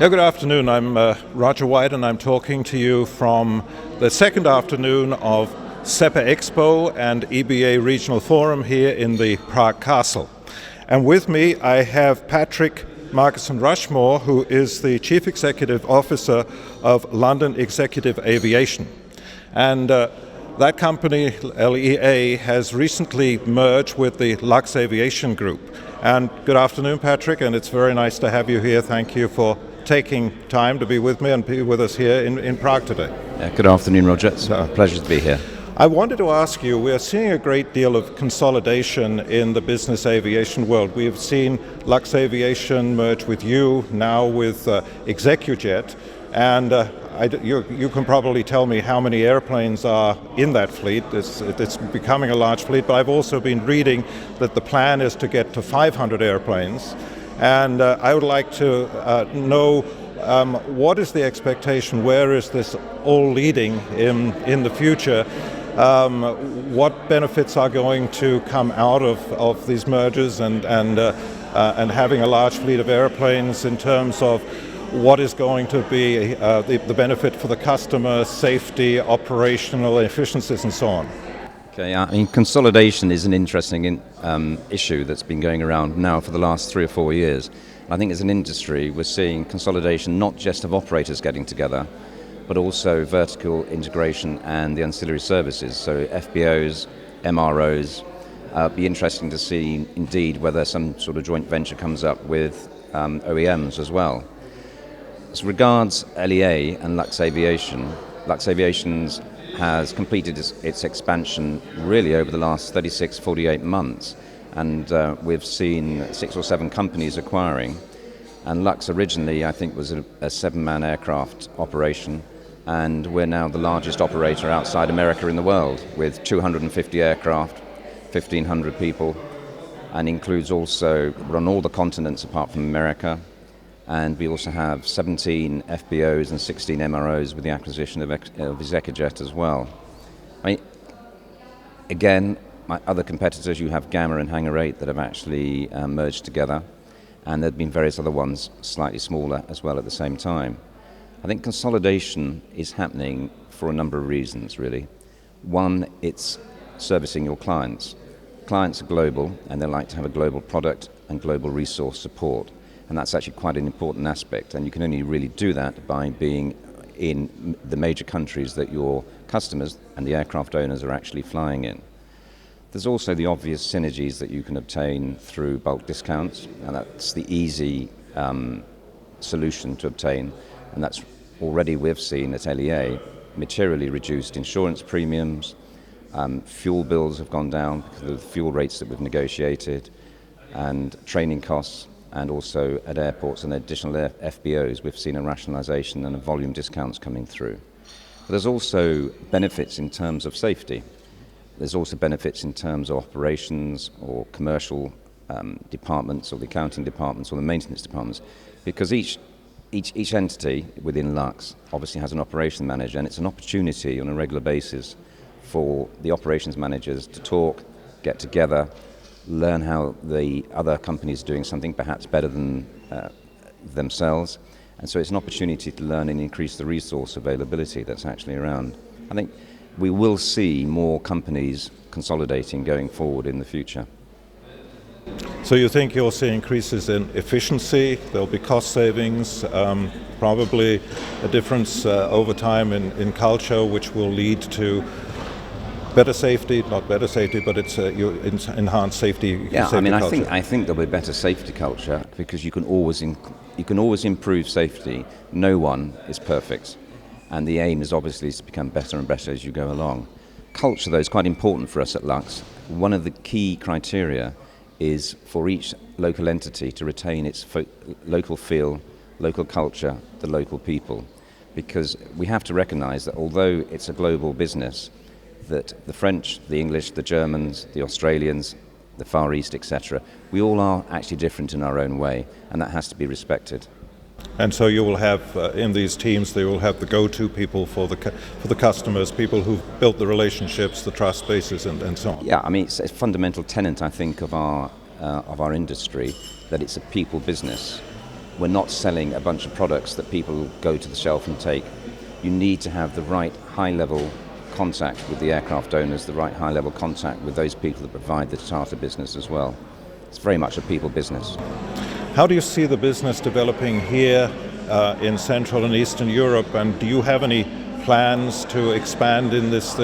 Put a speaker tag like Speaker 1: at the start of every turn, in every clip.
Speaker 1: Yeah, good afternoon. I'm Roger White, and I'm talking to you from the second afternoon of CEPA EXPO and EBA Regional Forum here in the Prague Castle. And with me I have Patrick Margetson Rushmore, who is the Chief Executive Officer of London Executive Aviation. And that company, LEA, has recently merged with the Lux Aviation Group. And good afternoon, Patrick, and it's very nice to have you here. Thank you for taking time to be with me and be with us here in Prague today.
Speaker 2: Yeah, good afternoon, Roger. It's a pleasure to be here.
Speaker 1: I wanted to ask you, we're seeing a great deal of consolidation in the business aviation world. We've seen Lux Aviation merge with you, now with ExecuJet, and you can probably tell me how many airplanes are in that fleet. It's becoming a large fleet, but I've also been reading that the plan is to get to 500 airplanes. And I would like to know what is the expectation, where is this all leading in the future, what benefits are going to come out of these mergers and having a large fleet of airplanes in terms of what is going to be the benefit for the customer, safety, operational efficiencies and so on.
Speaker 2: Okay, I mean, consolidation is an interesting issue that's been going around now for the last 3 or 4 years. I think as an industry we're seeing consolidation not just of operators getting together, but also vertical integration and the ancillary services, so FBOs, MROs. Be interesting to see indeed whether some sort of joint venture comes up with OEMs as well. As regards LEA and Lux Aviation, Lux Aviation's has completed its expansion really over the last 36, 48 months, and we've seen 6 or 7 companies acquiring. And Lux originally, I think, was a 7-man aircraft operation, and we're now the largest operator outside America in the world, with 250 aircraft, 1,500 people, and includes also, we're on all the continents apart from America. And we also have 17 FBOs and 16 MROs with the acquisition of ExecuJet as well. Again, my other competitors, you have Gamma and Hangar 8 that have actually merged together, and there have been various other ones slightly smaller as well at the same time. I think consolidation is happening for a number of reasons, really. One, it's servicing your clients. Clients are global, and they like to have a global product and global resource support. And that's actually quite an important aspect, and you can only really do that by being in the major countries that your customers and the aircraft owners are actually flying in. There's also the obvious synergies that you can obtain through bulk discounts, and that's the easy solution to obtain, and that's already we've seen at LEA materially reduced insurance premiums, fuel bills have gone down because of the fuel rates that we've negotiated, and training costs. And also at airports and additional FBOs, we've seen a rationalisation and a volume discounts coming through. But there's also benefits in terms of safety. There's also benefits in terms of operations or commercial departments or the accounting departments or the maintenance departments, because each entity within Lux obviously has an operation manager, and it's an opportunity on a regular basis for the operations managers to talk, get together, learn how the other companies are doing something perhaps better than themselves. And so it's an opportunity to learn and increase the resource availability that's actually around. I think we will see more companies consolidating going forward in the future.
Speaker 1: So you think you'll see increases in efficiency, there'll be cost savings, probably a difference over time in culture, which will lead to better safety, not better safety, but it's enhanced safety.
Speaker 2: Yeah,
Speaker 1: safety
Speaker 2: I mean,
Speaker 1: culture.
Speaker 2: I think there'll be better safety culture because you can always improve safety. No one is perfect, and the aim is obviously to become better and better as you go along. Culture, though, is quite important for us at Lux. One of the key criteria is for each local entity to retain its local feel, local culture, the local people, because we have to recognise that although it's a global business, that the French, the English, the Germans, the Australians, the Far East, etc., we all are actually different in our own way, and that has to be respected.
Speaker 1: And so you will have, in these teams, they will have the go-to people for the customers, people who've built the relationships, the trust bases, and so on.
Speaker 2: Yeah, I mean, it's a fundamental tenet, I think, of our industry, that it's a people business. we're not selling a bunch of products that people go to the shelf and take. You need to have the right high-level contact with the aircraft owners, the right high-level contact with those people that provide the charter business as well. It's very much a people business.
Speaker 1: How do you see the business developing here in Central and Eastern Europe, and do you have any plans to expand in this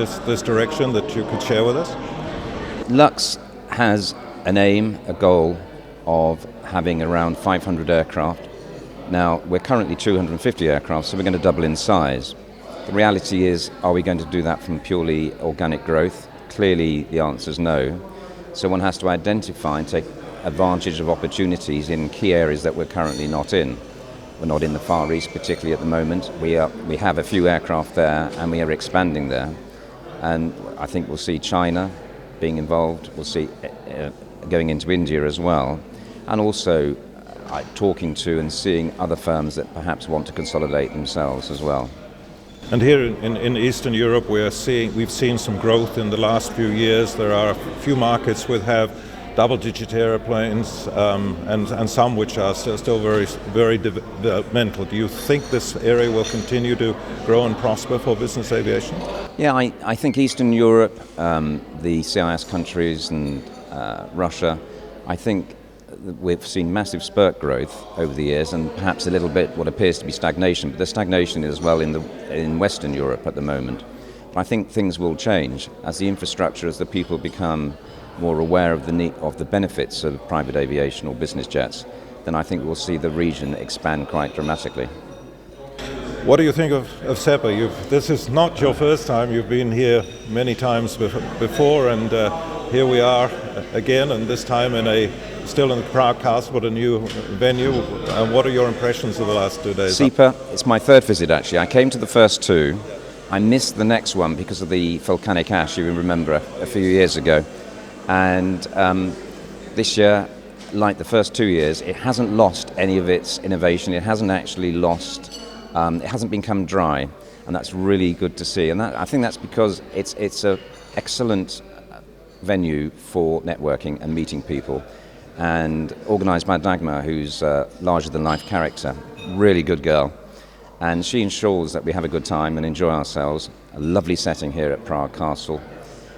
Speaker 1: direction that you could share with us?
Speaker 2: Lux has an aim, a goal of having around 500 aircraft. Now, we're currently 250 aircraft, so we're going to double in size. The reality is, are we going to do that from purely organic growth? Clearly, the answer is no. So one has to identify and take advantage of opportunities in key areas that we're currently not in. We're not in the Far East, particularly at the moment. We have a few aircraft there, and we are expanding there. And I think we'll see China being involved. We'll see going into India as well. And also talking to and seeing other firms that perhaps want to consolidate themselves as well.
Speaker 1: And here in Eastern Europe, we've seen some growth in the last few years. There are a few markets that have double-digit airplanes, and some which are still very developmental. Do you think this area will continue to grow and prosper for business aviation?
Speaker 2: Yeah, I think Eastern Europe, the CIS countries and Russia, I think we've seen massive spurt growth over the years, and perhaps a little bit what appears to be stagnation, but the stagnation is as well in Western Europe at the moment. But I think things will change as the infrastructure, as the people become more aware of the benefits of private aviation or business jets, then I think we'll see the region expand quite dramatically.
Speaker 1: What do you think of CEPA? This is not your first time. You've been here many times before, and here we are again, and this time still in the Prague Castle, but a new venue. What are your impressions of the last 2 days?
Speaker 2: CEPA, it's my third visit actually. I came to the first two. I missed the next one because of the volcanic ash, you remember, a few years ago. And this year, like the first 2 years, it hasn't lost any of its innovation. It hasn't actually lost, it hasn't become dry, and that's really good to see. And I think that's because it's an excellent venue for networking and meeting people, and organised by Dagmar, who's a larger-than-life character, really good girl. And she ensures that we have a good time and enjoy ourselves. A lovely setting here at Prague Castle.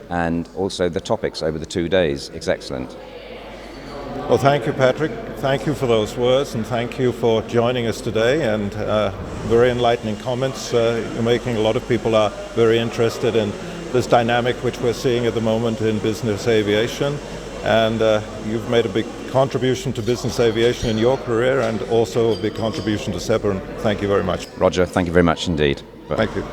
Speaker 2: And also the topics over the 2 days is excellent.
Speaker 1: Well, thank you, Patrick. Thank you for those words, and thank you for joining us today, and very enlightening comments you're making. A lot of people are very interested in this dynamic which we're seeing at the moment in business aviation, and you've made a big contribution to business aviation in your career, and also a big contribution to CEPA, and thank you very much.
Speaker 2: Roger, thank you very much indeed.
Speaker 1: Thank you.